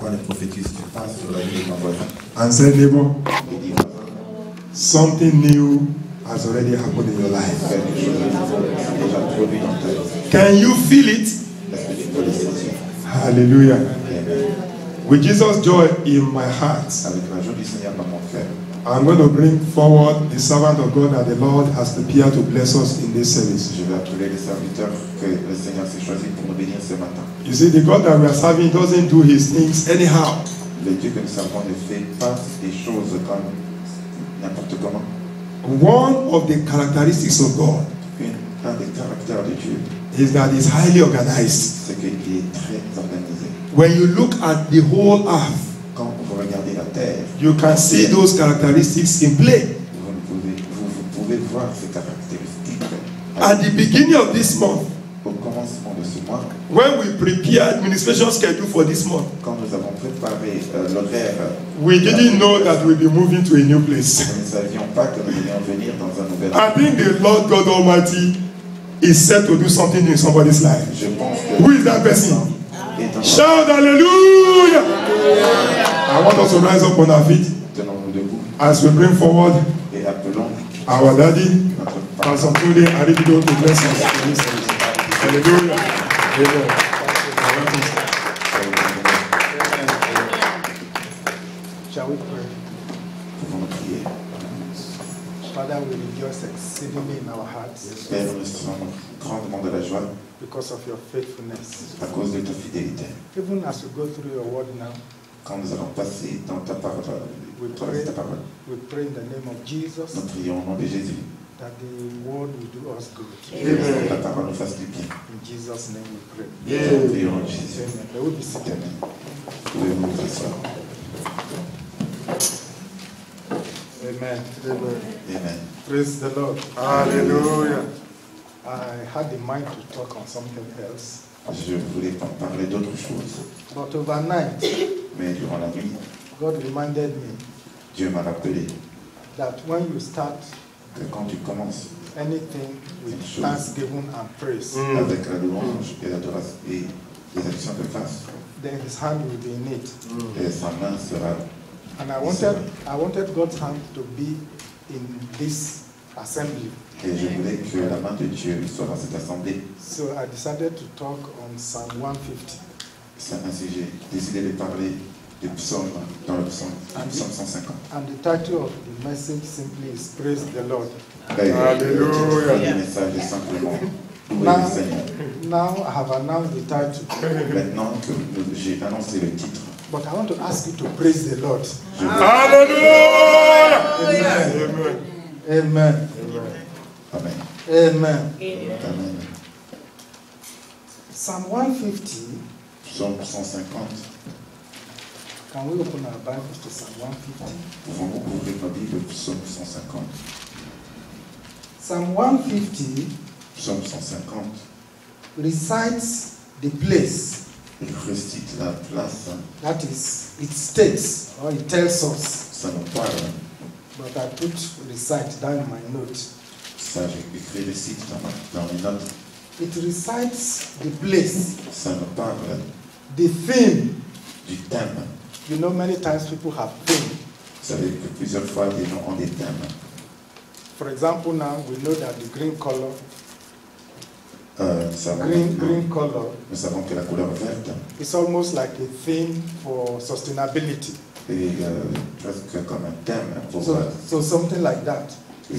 quand les prophétises, tu passes sur la vie de ton voisin. And say, neighbor, Et dis, voisin, something new has already happened in your life. quelque chose est déjà produit dans ta vie. Can you feel it? Est-ce que tu peux le sentir? Hallelujah. Amen. With Jesus' joy in my heart, Avec la joie du Seigneur dans mon cœur, I'm going to bring forward the servant of God that the Lord has prepared to bless us in this service. je vais appeler les serviteurs que le Seigneur s'est choisi pour nous bénir ce matin. You see, the God that we are serving doesn't do his things anyhow. Le Dieu que nous servons ne fait pas des choses comme n'importe comment. One of the characteristics of God Un des caractères de Dieu, is that he's highly organized. c'est qu'il est très organisé. When you look at the whole earth, Quand vous regardez la terre, you can see those characteristics in play. vous pouvez voir ces caractéristiques. At the beginning of this month, Au commencement de ce mois, when we prepare administration schedule for this month, quand nous avons préparé l'horaire, we didn't know that we'll be moving to a new place. nous ne savions pas que nous allions venir dans un nouvel I think the Lord God Almighty is set to do something in somebody's life. Je pense que Who is that person? est un Shout hallelujah! I want us to rise up on our feet tenons-nous debout as we bring forward et appelons our daddy, notre Pastor Tunde Aribido, to bless us. Hallelujah. Amen. Shall we pray? Pouvons-nous prier. Father, we rejoice exceedingly in our hearts Père, nous sommes grandement de la joie because of your faithfulness. à cause de ta fidélité. Even as we go through your word now, Quand nous allons passer dans ta parole, ta parole, we pray in the name of Jesus nous prions au nom de Jésus. that the word will do us good. Que ta parole nous fasse du bien. In Jesus' name we pray. Nous prions au nom de Jésus. Amen. May we be seated. Amen. Pouvez-vous vous asseoir? Amen. Amen. Praise the Lord. Hallelujah. I had in mind to talk on something else, Je voulais parler d'autre chose, but overnight, mais durant la nuit, God reminded me Dieu m'a rappelé that when you start que quand tu commences anything with thanksgiving and praise, avec la louange et l'adoration et les actions de grâce, then His hand will be in it. et sa main sera. And I wanted God's hand to be in this assembly. Et je voulais que la main de Dieu soit dans cette assemblée. So I decided to talk on Psalm 150. Ainsi, j'ai décidé de parler du psaume dans le psaume 150. And the title of the message simply is Praise the Lord. Alléluia. Le message est simplement louer le Seigneur. Now I have announced the title, Maintenant que j'ai annoncé le titre, but I want to ask you to praise the Lord. Hallelujah. Amen. Amen. Amen. Amen. Psalm 150. Psaume 150. Can we open our Bibles to Psalm 150? Pouvons-nous ouvrir nos Bibles, psaume 150. Psalm 150 Psaume 150, recites the place, il récite la place, that is, it states or it tells us, ça nous parle, but I put recite down in my note. ça j'ai écrit le site dans les notes, It recites the place, ça nous parle the theme. du thème. You know, many times people have theme. Vous savez que plusieurs fois des gens ont des thèmes. For example, now we know that the green color, Nous savons que la couleur verte is almost like a theme for sustainability. est presque comme un thème pour So something like that.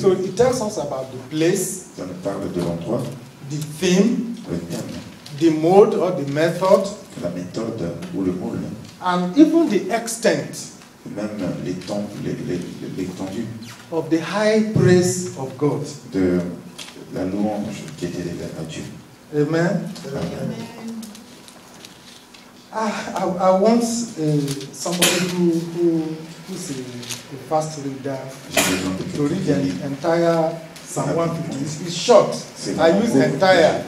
So it tells us about the place, ça nous parle de l'endroit, the theme, le thème, the mode or the method, la méthode ou le moule, and even the extent même l'étendue of the high praise of God. de la louange qui est élevée à Dieu. Amen. Amen. I want somebody who's a fast reader to read the entire Psalm 150. It's short. I use entire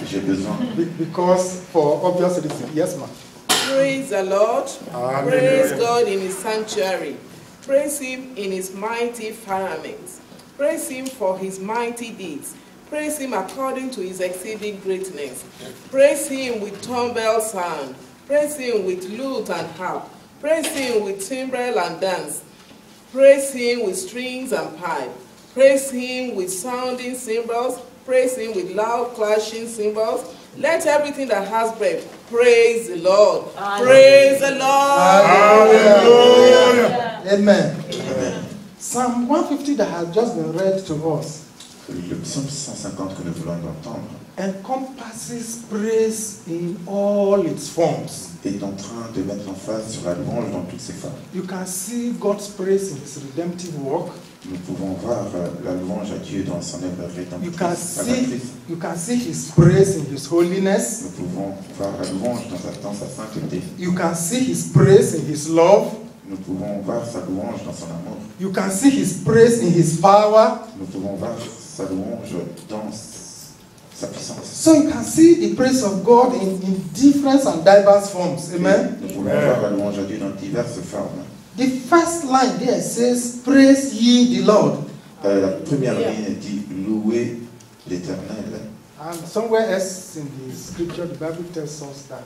because for obvious reasons. Yes, ma'am. Praise the Lord. Amen. Praise God in His sanctuary. Praise Him in His mighty firmament. Praise Him for His mighty deeds. Praise Him according to His exceeding greatness. Praise Him with timbrel sound. Praise Him with lute and harp. Praise him with timbrel and dance. Praise him with strings and pipe. Praise him with sounding cymbals. Praise him with loud clashing cymbals. Let everything that has breath praise the Lord. Praise the Lord. Hallelujah. Amen. Psalm 150 that has just been read to us Le psaume 150 que nous voulons entendre encompasses praise in all its forms. est en train de mettre l'emphase sur la louange dans toutes ses formes. You can see God's praise in his redemptive work. Nous pouvons voir la louange à Dieu dans son œuvre You rédemptrice. can see his praise in his holiness. Nous pouvons voir la louange dans sa sainteté. You can see his praise in his love. Nous pouvons voir sa louange dans son amour. You can see his praise in his power. Nous pouvons voir sa louange dans sa puissance. So you can see the praise of God in different and diverse forms. Amen. Nous pouvons voir la louange à Dieu dans diverses formes. The first line there says, "Praise ye the Lord." La première ligne dit louer l'Éternel. And somewhere else in the scripture, the Bible tells us that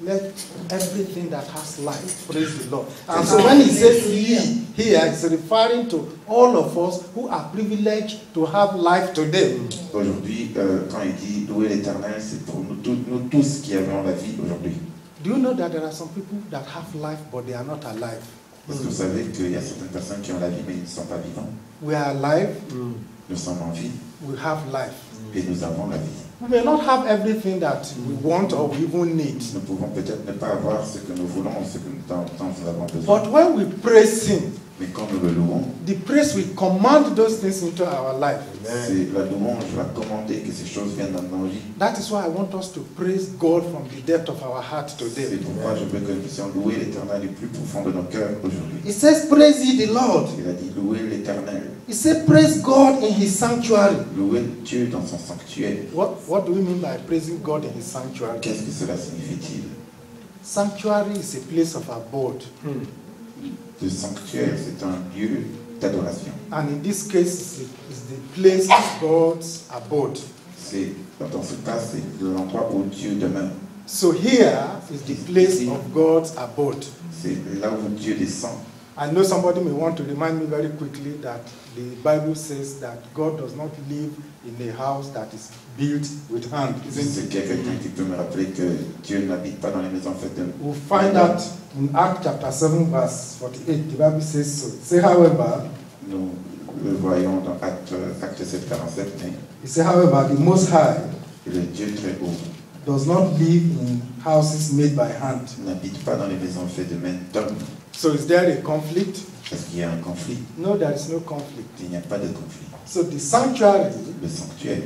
let everything that has life praise the Lord. And so when he says ye here, it's referring to all of us who are privileged to have life today. Aujourd'hui, quand il dit louer l'Éternel, c'est pour nous tous qui avons la vie aujourd'hui. Do you know that there are some people that have life but they are not alive? Parce que vous savez qu'il y a certaines personnes qui ont la vie mais ils ne sont pas vivants. We are alive, Nous sommes en vie we have life. et nous avons la vie. We may not have everything that we want or we even need. Nous pouvons peut-être ne pas avoir ce que nous voulons ou ce que nous avons besoin. But when we praise him, Mais quand nous le louons, the praise will command those things into our life. c'est la louange va commander que ces choses viennent dans nos vies. That is why I want us to praise God from the depth of our heart today. C'est pourquoi je veux que nous puissions louer l'Éternel du plus profond de nos cœurs aujourd'hui. It says, praise ye the Lord. Il a dit louer l'Éternel, It says, praise God in his sanctuary. louer Dieu dans son sanctuaire. What do we mean by praising God in his sanctuary? Qu'est-ce que cela signifie-t-il? Sanctuary is a place of abode. Le sanctuaire, c'est un lieu d'adoration. And in this case, it's the place of God's abode. C'est, dans ce cas, c'est l'endroit où Dieu demeure. So here is the place of God's abode. C'est là où Dieu descend. I know somebody may want to remind me very quickly that the Bible says that God does not live in a house that is built with hand. C'est quelqu'un qui peut me rappeler que Dieu n'habite pas dans les maisons faites de... We'll find that in Acts chapter 7 verse 48. The Bible says so. Say, however, Nous le voyons dans Acte 7, 47, mais it says, however, the Most High le Dieu très haut does not live in houses made by hand. n'habite pas dans les maisons faites de main d'homme. So is there a conflict? Est-ce qu'il y a un conflit? No, there is no conflict. Il n'y a pas de conflit. So the sanctuary Le sanctuaire,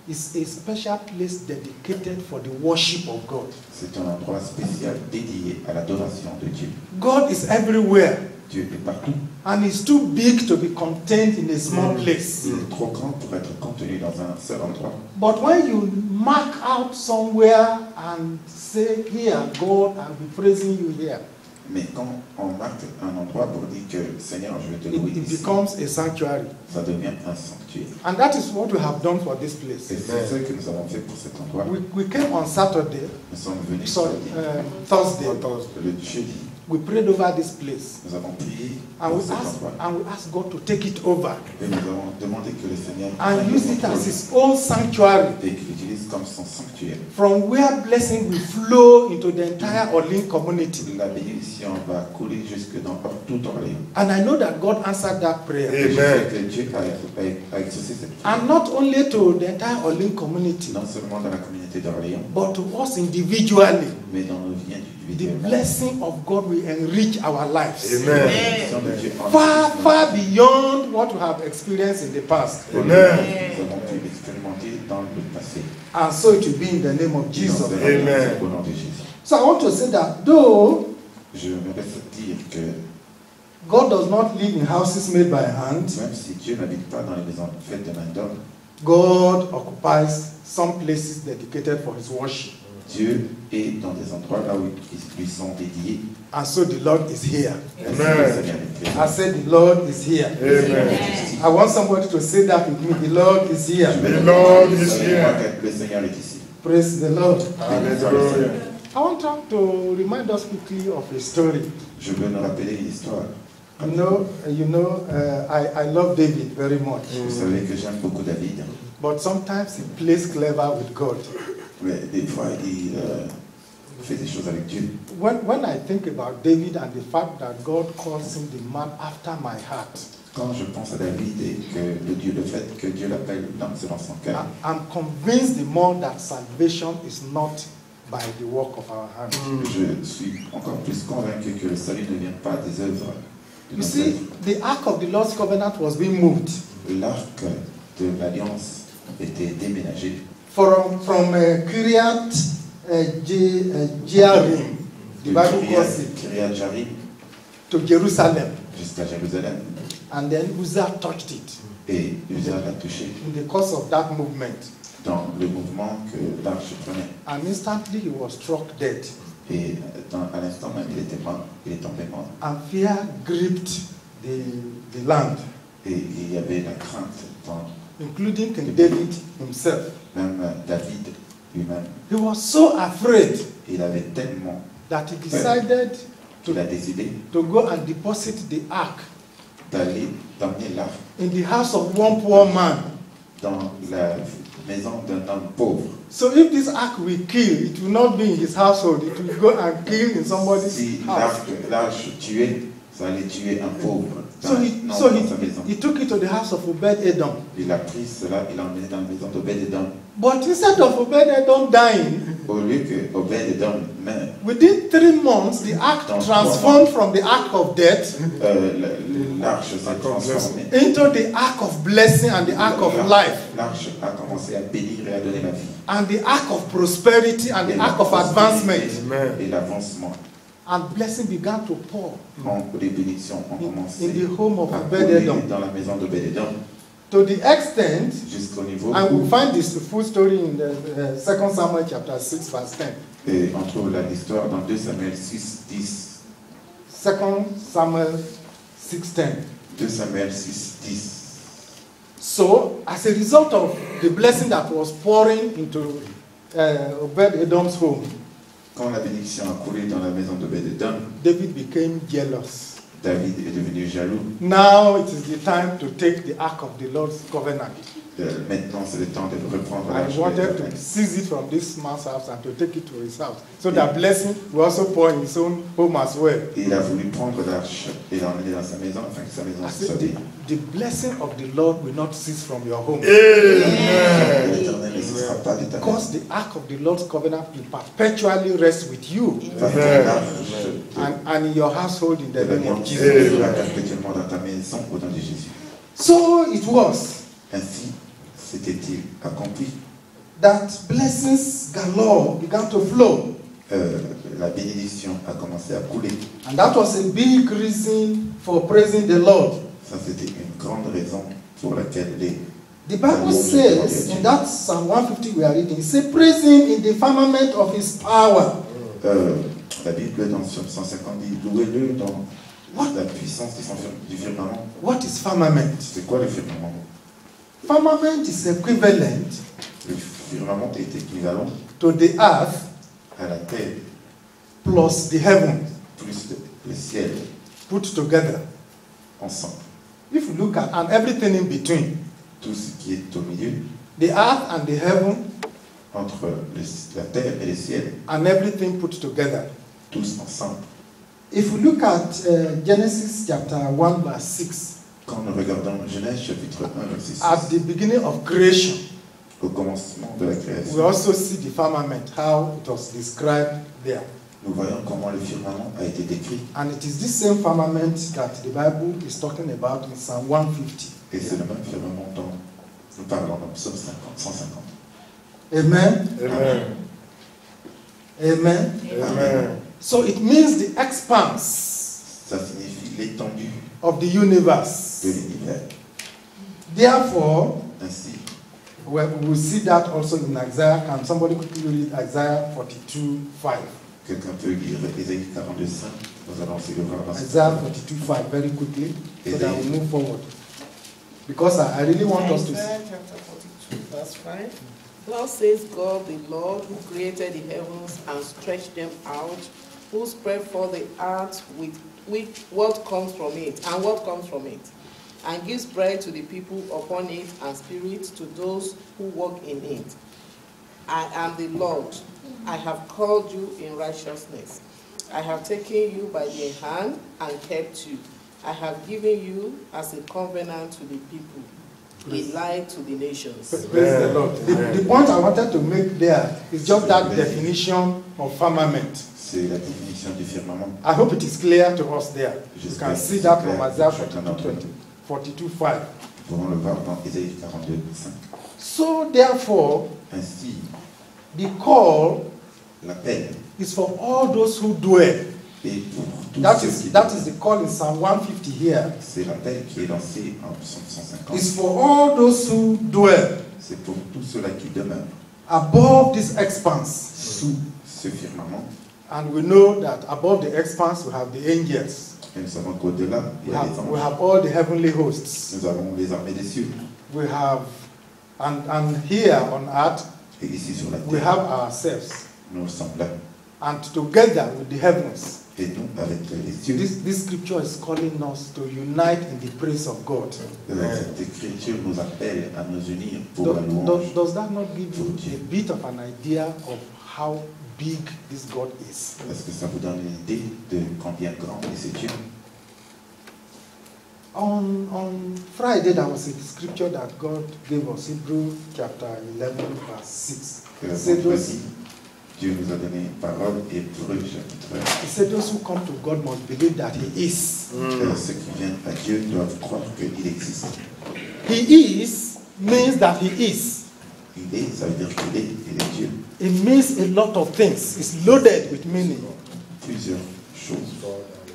is a special place dedicated for the worship of God. c'est un endroit spécial dédié à l'adoration de Dieu. God is everywhere, Dieu est partout. and it's too big to be contained in a small place. Il est trop grand pour être contenu dans un seul endroit. But when you mark out somewhere and say, here, God, I'll be praising you here, Mais quand on marque un endroit pour dire que Seigneur, je vais te louer it ici, becomes a sanctuary. ça devient un sanctuaire. And that is what we have done for this Et place. c'est ce que nous avons fait pour cet endroit. We came on Saturday, Nous sommes venus sorry, samedi, Thursday. le jeudi. We prayed over this place. Nous avons prié And pour we cet asked, endroit. God to take it over Et nous avons demandé que le Seigneur and prenne use le it as contrôle his own sanctuary, et qu'il l'utilise comme son sanctuaire. from where blessing will flow into the entire Orleans community. La bénédiction va couler jusque dans tout Orléans. And I know that God answered that prayer. Et je sais que Dieu a exaucé cette prière. And not only to the entire Orleans community, Non seulement dans la communauté d'Orléans, but to us individually. mais dans nos vies The individuelles. blessing of God will enrich our lives. La bénédiction de Dieu en Far, nous. far beyond what we have experienced in the past. Nous avons pu expérimenter dans le passé. And so it will be in the name of Jesus. Amen. Au nom de Jésus. So I want to say that though Je me laisse dire que God does not live in houses made by hand, même si Dieu n'habite pas dans les maisons faites de main d'homme, God occupies some places dedicated for his worship. Dieu est dans des endroits là où ils lui sont dédiés. And so the Lord is here. Ainsi, le Seigneur est présent. I said the Lord is here. I want somebody to say that with me. The Lord is here. The Lord is here. Le Seigneur est ici. Praise the Lord. Hallelujah. I want to remind us quickly of a story. Je veux nous rappeler une histoire. I love David very much. Vous savez que j'aime beaucoup David. But sometimes he plays clever with God. Mais des fois, il fait des choses avec Dieu. When I think about David and the fact that God calls him the man after my heart, Quand je pense à David et que le fait que Dieu l'appelle l'homme selon son cœur, I'm convinced the more that salvation is not by the work of our hands. je suis encore plus convaincu que le salut ne vient pas des œuvres. You see, the ark of the Lord's covenant was being moved L'arc de l'alliance était déménagé from Kiryat Jearim, the de Bible calls it, Kiryat Jearim to Jerusalem, jusqu'à Jérusalem. and then Uzzah touched it Et Uzzah l'a touché in the course of that movement, dans le mouvement que l'arche prenait. and instantly he was struck dead, Et à l'instant même, il était mort, il est tombé mort. and fear gripped the land, Et il y avait la crainte dans including King David himself. même David lui-même. He was so afraid Il avait tellement that he decided qu'il a décidé to go and deposit the ark d'emmener l'arche in the house of one poor man. dans la maison d'un homme pauvre. So if this ark will kill, it will not be in his household, it will go and kill in somebody's Si house. l'arche tuait, ça allait tuer un pauvre dans, So dans sa maison. he took it to the house of Obed-Edom. Il a pris cela, il l'a emmené dans la maison d'Obed-Edom. But instead of Obed-Edom dying, Au lieu que Obed-Edom meure, within 3 months, the ark transformed from the ark of death l'arche s'est transformée. into the ark of blessing and the ark of life, L'arche a commencé à bénir et à donner la vie. and the ark of prosperity and the Et ark la of advancement. prospérité et l'avancement. And blessing began to pour Les bénédictions ont commencé in the home of à couler Obed-Edom, dans la maison d'Obed-Edom to the extent, jusqu'au niveau and où, we'll find this full story in the 2 Samuel chapter 6 verse 10. et on trouve l'histoire dans 2 Samuel 6, 10. 2 Samuel 6:10. 2 Samuel 6, 10. So, as a result of the blessing that was pouring into Obed-Edom's home, Quand la bénédiction a coulé dans la maison d'Obed-Edom, David became jealous. David est devenu jaloux. Now it is the time to take the ark of the Lord's covenant. Maintenant, c'est le temps de reprendre I l'arche de wanted l'Éternel. to seize it from this man's house and to take it to his house. So that blessing will also pour in his own home as well. Il a voulu prendre l'arche et l'emmener dans sa maison afin que sa maison I soit said, bénie. the blessing of the Lord will not cease from your home. L'Éternel ne cessera pas de ta Because the ark of the Lord's covenant will perpetually rest with you Parce que l'arche and in your household in de the name of l'Alliance Jesus. sera perpétuellement dans ta maison au nom de Jésus. So it was Ainsi, s'était-il accompli. that blessings galore began to flow. La bénédiction a commencé à couler. And that was a big reason for praising the Lord. Ça, c'était une grande raison pour laquelle The Bible says in that Psalm 150 we are reading, say praise him in the firmament of his power. La Bible dans Psaume 150 dit louez-le dans la puissance du firmament. What is firmament? C'est quoi le firmament? Firmament is equivalent Le firmament est équivalent to the earth à la terre plus the heaven plus le ciel put together. ensemble. If you look at and everything in between, Tout ce qui est au milieu the earth and the heaven entre la terre et le ciel, and everything put together. tous ensemble. If you look at Genesis chapter 1 verse 6, Quand nous regardons Genèse chapitre 1 verset 6, at the beginning of creation, au commencement de la we création, also see the firmament, how it was described there. nous voyons comment le firmament a été décrit. And it is this same firmament that the Bible is talking about in Psalm 150. Et c'est le même firmament dont nous parlons dans Psaume 150. Amen. Amen. Amen. Amen. So it means the expanse Ça signifie l'étendue of the universe. de l'univers. Therefore, Ainsi, we will see that also in Isaiah. Can somebody quickly read Isaiah 42:5? quelqu'un peut lire Ésaïe 42, 5. Nous allons essayer de voir dans Isaiah 42:5 very quickly, so that we move forward. Because I really want us to Isaiah see. chapter 42, verse 5. Thus says God the Lord, who created the heavens and stretched them out, who spread forth the earth with what comes from it, and gives bread to the people upon it, and spirit to those who walk in it. I am the Lord. I have called you in righteousness. I have taken you by the hand and kept you. I have given you as a covenant to the people, a light to the nations. Praise the Lord. The point I wanted to make there is just that definition of firmament. C'est la définition du firmament. I hope it is clear to us there. You can see that from Isaiah 42:5. Pourrons le voir dans Ésaïe 42:5. So therefore, Ainsi, the call l'appel is for all those who dwell. est pour tous That ceux is qui the call in Psalm 150 here. C'est l'appel qui est lancé en Psaume 150. It's for all those who dwell C'est pour tous ceux-là qui demeurent above this expanse. sous ce firmament. And we know that above the expanse we have the angels. Et nous savons qu'au-delà, il y a les We anges. have all the heavenly hosts. Nous avons les armées des cieux. We have, and here on earth, Et ici sur la we terre, have ourselves. nous sommes là. And together with the heavens, Et nous, avec les cieux, this scripture is calling us to unite in the praise of God. cette écriture nous appelle à nous unir pour Does, la louange. does that not give you a bit of an idea of how big this God is? Est-ce que ça vous donne une idée de combien grand est ce Dieu? On Friday, there was a scripture that God gave us, Hebrews chapter 11, verse 6. He said Vendredi, Dieu nous a donné une parole, Hébreux chapitre 1. He said those who come to God must believe that He is. Ceux qui viennent à Dieu doivent croire qu'il existe. He is means that He is. Il est, ça veut dire qu'il est Dieu. It means a lot of things. It's loaded with meaning. Plusieurs choses.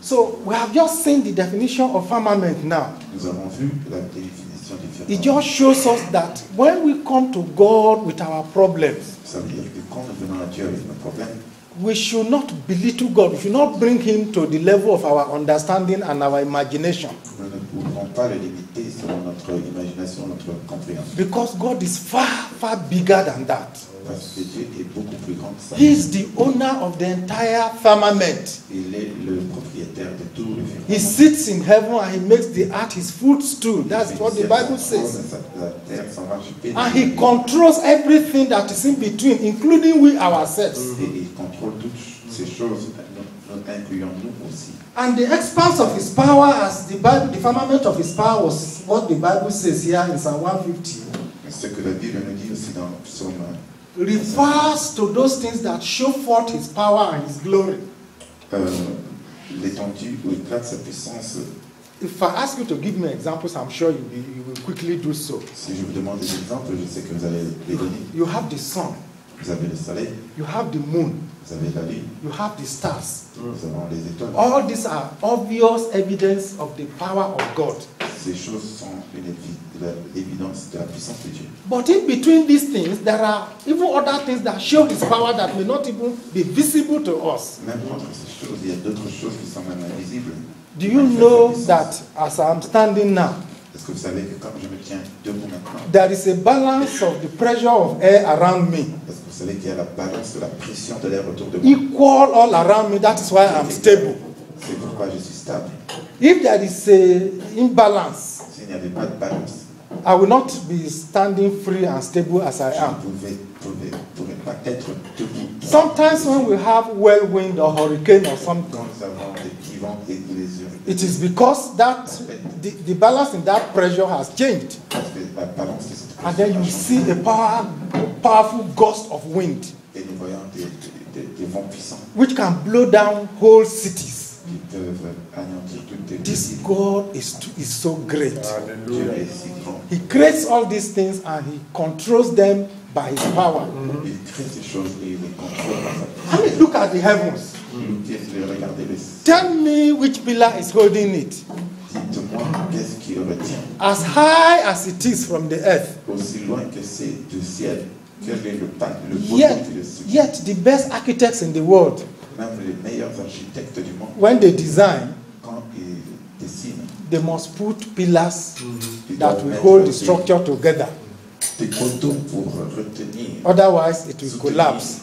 So we have just seen the definition of firmament now. Nous avons vu la définition du It firmament. just shows us that when we come to God with our problems, Ça veut dire que quand nous venons à Dieu avec nos problèmes, we should not belittle God. We should not bring Him to the level of our understanding and our imagination. nous ne pouvons pas le limiter selon notre imagination, notre compréhension. Because God is far, far bigger than that. Parce que Dieu est beaucoup plus grand que ça. He is the owner of the entire firmament. Il est le propriétaire de tout le firmament. He sits in heaven and He makes the earth His footstool. That's what the Bible says. La terre s'en va chuper. And He controls everything that is in between, including we ourselves. Et il contrôle toutes ces choses, incluant nous aussi. And the expanse of His power, as the Bible, the firmament of His power was what the Bible says here in Psalm 150, Ce que la Bible nous dit aussi dans Psaume refers to those things that show forth His power and His glory. l'étendue ou éclate sa puissance. If I ask you to give me examples, I'm sure you will quickly do so. Si je vous demande des exemples, je sais que vous allez les donner. You have the sun, Vous avez le soleil, you have the moon, vous avez la lune, you have the stars. nous avons les étoiles. All these are obvious evidence of the power of God. Ces choses sont l'évidence de la puissance de Dieu. But in between these things, there are even other things that show His power that may not even be visible to us. Même entre ces choses, il y a d'autres choses qui sont même invisibles. Do you know that as I'm standing now, Est-ce que vous savez que comme je me tiens debout maintenant, there is a balance of the pressure of air around me, est-ce que vous savez qu'il y a la balance de la pression de l'air autour de moi? equal all around me? That is why I'm stable. C'est pourquoi je suis stable. If there is a imbalance, S'il n'y avait pas de balance, I will not be standing free and stable as I je am. ne pourrais pas être debout. Sometimes when we have whirlwind or hurricane or something, Quand nous avons des petits vents et des it is because that the balance in that pressure has changed. parce que la balance de cette And then you see a powerful gust of wind et nous voyons des vents puissants which can blow down whole cities. qui peuvent anéantir toutes les This villes. God is so great. Dieu est si grand. He creates all these things and He controls them by His power. Il crée ces choses et il les contrôle par sa I mean, look at the heavens. Regardez le Tell me which pillar is holding it. Dites-moi qu'est-ce qui le retient As high as it is from the earth, aussi loin que c'est du ciel. Quel est le poteau yet, qui le soutient? yet the best architects in the world, Même les meilleurs architectes du monde, when they design, quand ils dessinent, they must put pillars ils that doivent will mettre hold the des- structure together. des poteaux pour retenir. Otherwise, it will collapse.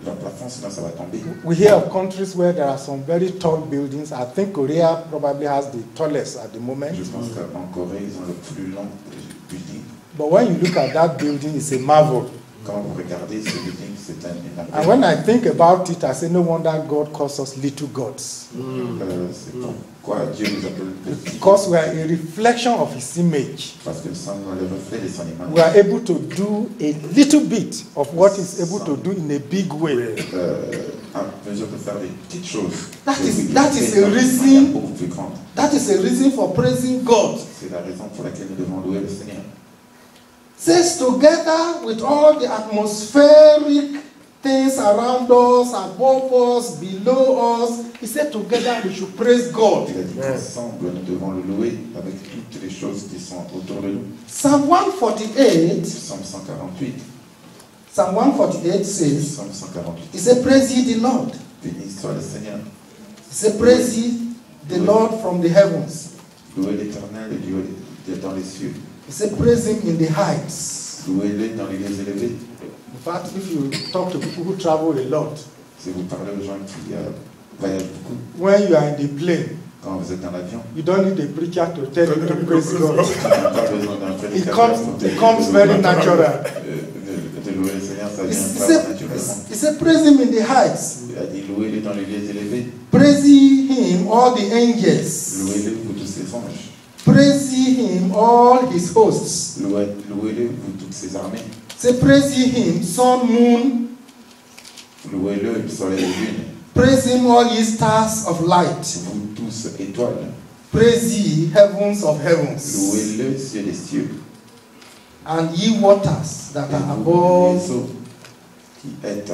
Leur plafond, sinon ça va tomber. We hear of countries where there are some very tall buildings. I think Korea probably has the tallest at the moment. Je pense qu'en Corée, ils ont le plus long building. But when you look at that building, it's a marvel. Quand vous regardez ce building, c'est un And when I think about it, I say, no wonder God calls us little gods. c'est pourquoi Dieu nous appelle petits. Because we are a reflection of His image. Parce que nous sommes le reflet de son image. We are able to do a little bit of what He's able to do in a big way. À mesure de faire des petites choses. That is a reason. Beaucoup plus grande. That is a reason for praising God. C'est la raison pour laquelle nous devons louer le Seigneur. Says together with all the atmospheric things around us, above us, below us, he said together we should praise God. Il a dit qu'ensemble nous devons le louer avec toutes les choses qui sont autour de nous. Psalm 148. Psalm 148. Psalm 148 says, Psalm 148. he said, praise ye the Lord. Béni soit le Seigneur. He said, praise ye the Lord from the heavens. Louez l'Éternel et Dieu dans les cieux. He said, praise him in the heights. Louez-le dans les lieux élevés. In fact, if you talk to people who travel a lot, Si vous parlez aux gens qui voyagent beaucoup, when you are in the plane, quand vous êtes dans l'avion, you don't need a preacher to tell you to praise God. on n'a pas besoin d'un It prédicateur. comes very natural. De louer le Seigneur, ça He vient naturellement. said, praise him in the heights. Il a dit louez-le dans les lieux élevés. Praise ye him, all the angels. Louez-le, vous tous ses anges. Praise ye him, all his hosts. Louez-le, vous toutes ses armées. Say, praise ye him, sun, moon. Louez-le, le soleil et la lune. Praise him, all ye stars of light. Vous tous étoiles. Praise ye, heavens of heavens. Louez-le, cieux des cieux. And ye waters that Et are vous, above les eaux qui êtes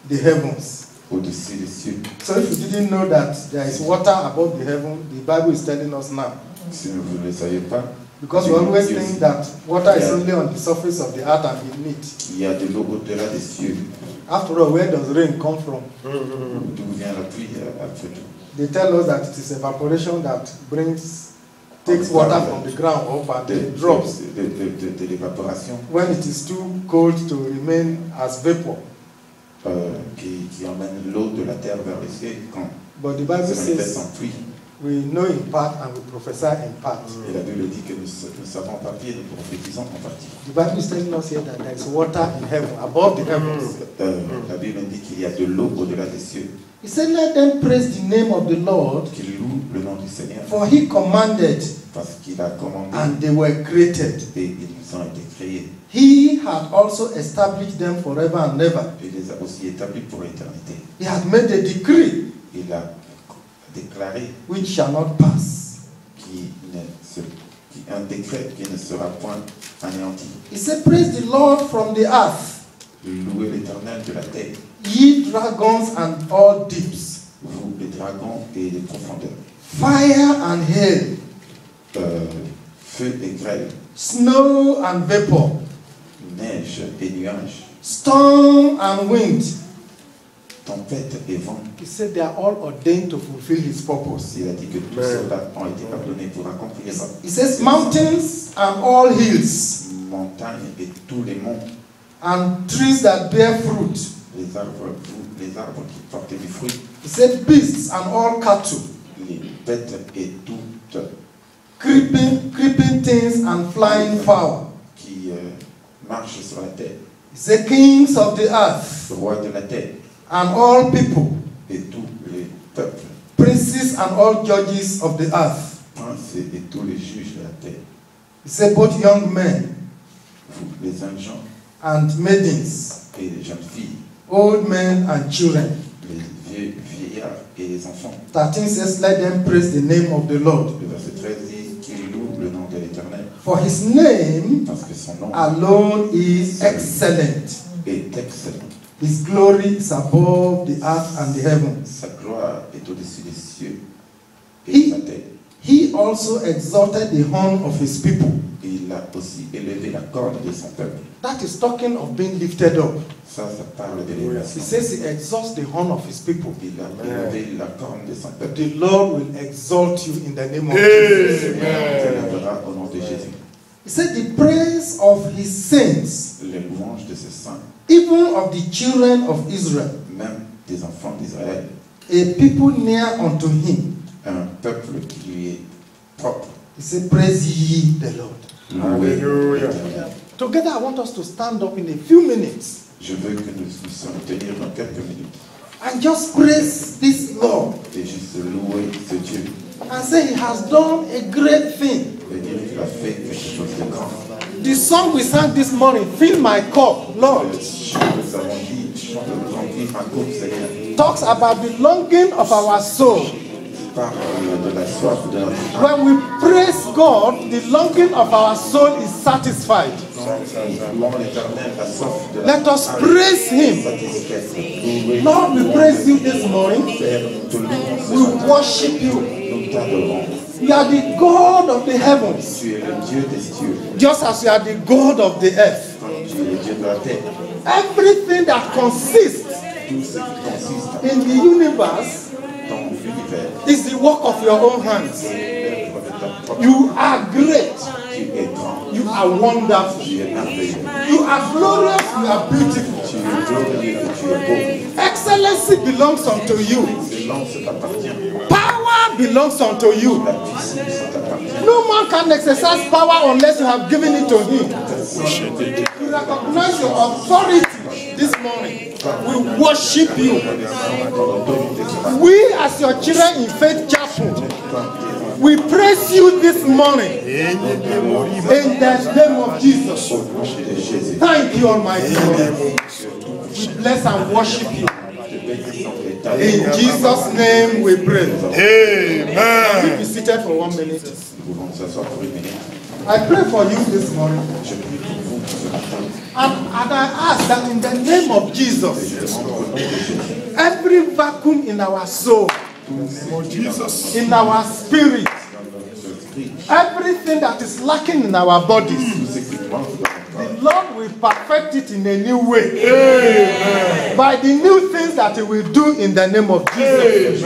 the heavens. au-dessus des cieux. So if you didn't know that there is water above the heaven, the Bible is telling us now. Si vous ne le saviez pas, Because we always Dieu- think that water is only on the surface of the earth and beneath. il y a de l'eau au-delà des cieux. After all, where does rain come from? D'où vient la pluie après tout? They tell us that it is evaporation that takes water from the ground up and then it drops De l'évaporation when it is too cold to remain as vapor. qui emmène l'eau de la terre vers les cieux quand But the Bible se manifeste says en pluie. we know in part and we prophesy in part. Et la Bible dit que nous savons en partie et nous prophétisons en partie. The Bible is telling us here that there is water in heaven, above the heavens. La Bible dit qu'il y a de l'eau au-delà des cieux. He said, let them praise the name of the Lord, Qu'ils louent le nom du Seigneur for he commanded parce qu'il a commandé and they were created. et ils ont été créés. He had also established them forever and ever. Il les a aussi établis pour l'éternité. He had made a decree Il a déclaré which shall not pass. un décret qui ne sera point anéanti. He said, praise the Lord from the earth, Louez l'Éternel de la terre, ye dragons and all deeps, vous les dragons et les profondeurs, fire and hail, feu et grêle, snow and vapor, neige et nuages, storm and wind. tempête et vent. He said they are all ordained to fulfill his purpose. Il a dit que tous ceux-là ont été pardonnés pour accomplir ça. He says mountains and all hills, Montagnes et tous les monts, and trees that bear fruit. les arbres qui portent des fruits, He said beasts and all cattle, les bêtes et toutes creeping things and flying fowl. qui marchent sur la terre, He said kings of the earth rois de la terre and all people, et tous les peuples, princes and all judges of the earth. princes et tous les juges de la terre, He said both young men vous les jeunes gens and maidens, et les jeunes filles, old men and children. les vieillards et les enfants. 13 says, let them praise the name of the Lord. Le verset 13 dit qu'il loue le nom de l'Éternel For his name parce que son nom alone is excellent. est excellent. His glory is above the earth and the heavens. Sa gloire est au-dessus des cieux et de la terre. He also exalted the horn of his people. Il a aussi élevé la corde de son peuple. That is talking of being lifted up. Ça parle de He l'élévation. says he exalts the horn of his people. Il a élevé la corne de son peuple. The Lord will exalt you in the name of Le Jesus. Seigneur t'élèvera au nom de Jésus. He said the praise of his saints, les louanges de ses saints, even of the children of Israel, même des enfants d'Israël, a people near unto him. un peuple qui lui est propre. He said, praise ye the Lord. Louez Alléluia. l'Éternel. Together, I want us to stand up in a few minutes Je veux que nous puissions tenir dans quelques minutes and just praise this Lord et juste louer ce Dieu and say he has done a great thing. et dire qu'il a fait quelque chose de grand. The song we sang this morning, Fill My Cup, Lord, Le chant que nous avons dit, remplis ma coupe, Seigneur, talks about the longing of our soul. parle de la soif de notre âme. When we praise God, the longing of our soul is satisfied. Louons l'Éternel, la soif de la Let us praise him. satisfaite. Lord, we praise you this morning. Père, nous te louons ce We matin. worship you. Nous t'adorons. You are the God of the heavens, Tu es le Dieu des cieux, just as you are the God of the earth. comme tu es le Dieu de la terre. Everything that consists Tout ce qui consiste in the universe dans l'univers, is the work of your own hands. l'œuvre de ta propre. You are great. Tu es grand, You are wonderful. tu es merveilleux, You are glorious. You are beautiful. tu es glorieux et tu es beau. Excellency belongs unto you. L'excellence t'appartient, Power belongs unto you. la puissance t'appartient. No man can exercise power unless you have given it to him. You recognize your authority this morning. We worship you. We as your children in Faith Chapel, we praise you this morning in the name of Jesus. Thank you, Almighty God. We bless and worship you. In Jesus' name we pray. Amen. Be seated for 1 minute. Nous pouvons nous asseoir pour une minute. I pray for you this morning. Je prie pour vous ce matin. And I ask that in the name of Jesus, Je demande au nom de Jésus, every vacuum in our soul, Jesus. in our spirit, dans notre esprit, everything that is lacking in our bodies, tout ce qui manque dans notre the corps, Lord will perfect it in a new way. By the new things that He will do in the name of Jesus.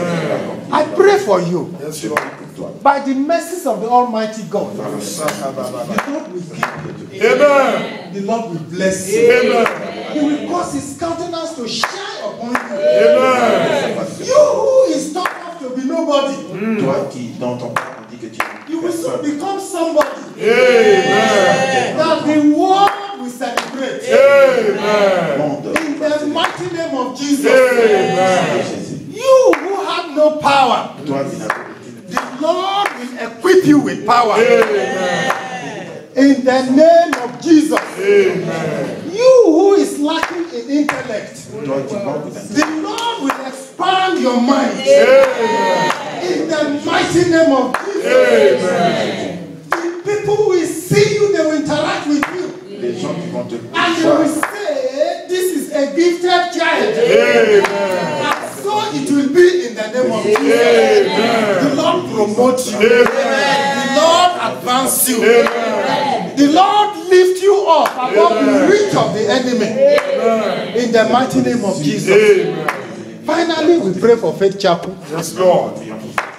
I pray for you. je prie pour toi. By the mercies of the Almighty God, the Lord will give you. Amen. The Lord will bless you. Amen. He will cause His countenance to shine upon you. Amen. You who is thought of to be nobody, Toi qui, dans ton corps, on dit que tu es you will soon personne. become somebody Amen. that the world will celebrate. Amen. Monde, In the mighty name of Jesus. Amen. Jésus. You who have no power, Toi qui n'as aucune the Lord will equip you with power. Amen. In the name of Jesus. Amen. You who is lacking in intellect, toi qui manques the d'intelligence. Lord will expand your mind. Amen. In the mighty name of Jesus. Amen. The people will see you, they will interact with you. Les gens qui vont te And they will voir, say, this is a gifted child. Amen. And so it will be in the name of Jesus. Amen. The Lord promote you. The Lord advance you. The Lord lift you up above the reach of the enemy. In the mighty name of Jesus. Amen. Finally, we pray for Faith Chapel. Yes, Lord.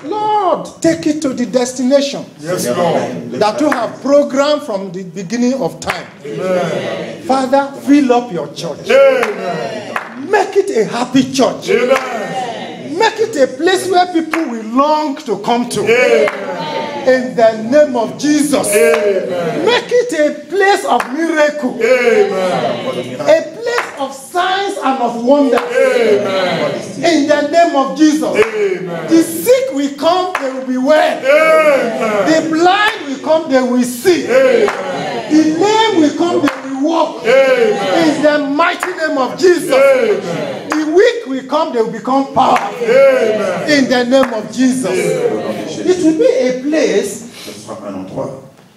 Lord, take it to the destination Yes, Lord. that you have programmed from the beginning of time. Amen. Father, fill up your church. Amen. Make it a happy church. Amen. Make it a place where people will long to come to. Amen. In the name of Jesus. Amen. Make it a place of miracle. Amen. A place of signs and of wonder. Amen. In the name of Jesus. Amen. The sick will come, they will be well. Amen. The blind will come, they will see. Amen. The lame will come, they will walk. Amen. In the mighty name of Jesus. Amen. The weak will come, they will become powerful. Amen. In the name of Jesus. It will be a place ce sera un endroit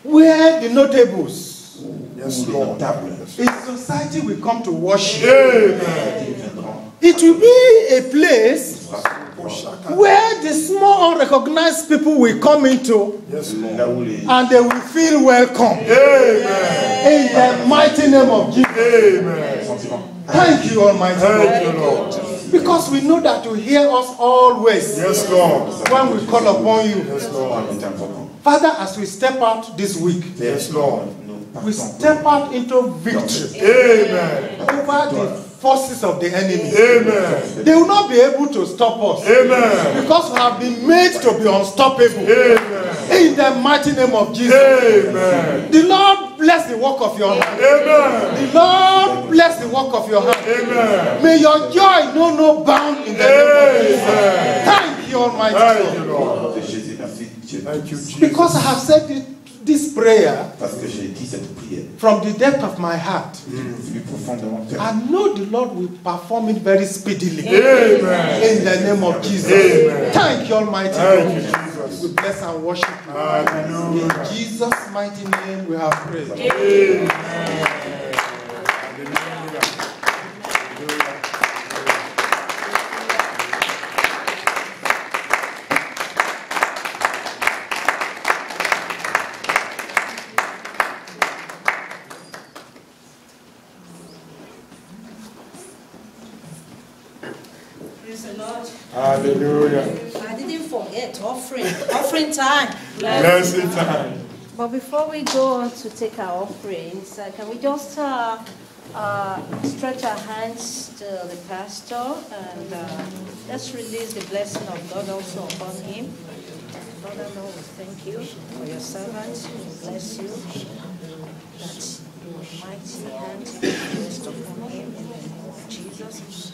where the notables Yes, où les Lord. notables in society will come to worship. Amen. viendront. It will be a place Ce sera un endroit where the small unrecognized people will come into Yes, Lord. là où les and they will feel welcome. Amen. In the mighty name of Jesus. Amen. sentiments. Thank you, Almighty God. Thank you, Lord. Because we know that you hear us always. Yes, Lord. When we call upon you. Yes, Lord. Father, as we step out this week, Yes, Lord. we step out into victory. Amen. Over the forces of the enemy. Amen. They will not be able to stop us. Amen. Because we have been made to be unstoppable. Amen. In the mighty name of Jesus. Amen. The Lord bless the work of your hand. Amen. The Lord bless the work of your hand. Amen. May your joy know no bound in the name of Jesus. Thank you, Almighty Thank you, God. Lord. Thank you, Jesus. Because I have said this prayer Parce que j'ai dit cette prière from the depth of my heart. du profond de mon cœur. I know the Lord will perform it very speedily. Amen. In the name of Jesus. Amen. Thank you, Almighty Thank you, God. Jesus. We bless and worship you. Hallelujah. In Jesus' mighty name we have prayed. Amen. Praise the Lord. Hallelujah. I didn't forget offering time. Blessed time. But before we go on to take our offerings, can we just stretch our hands to the pastor and let's release the blessing of God also upon him. Father, Lord, we thank you for your servant. We bless you that your mighty hand rest upon him in the name of Jesus.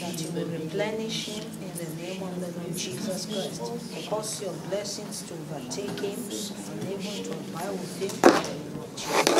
That you will replenish him in the name of the Lord Jesus Christ. Cause your blessings to overtake him and able to abide with him in the name of Jesus.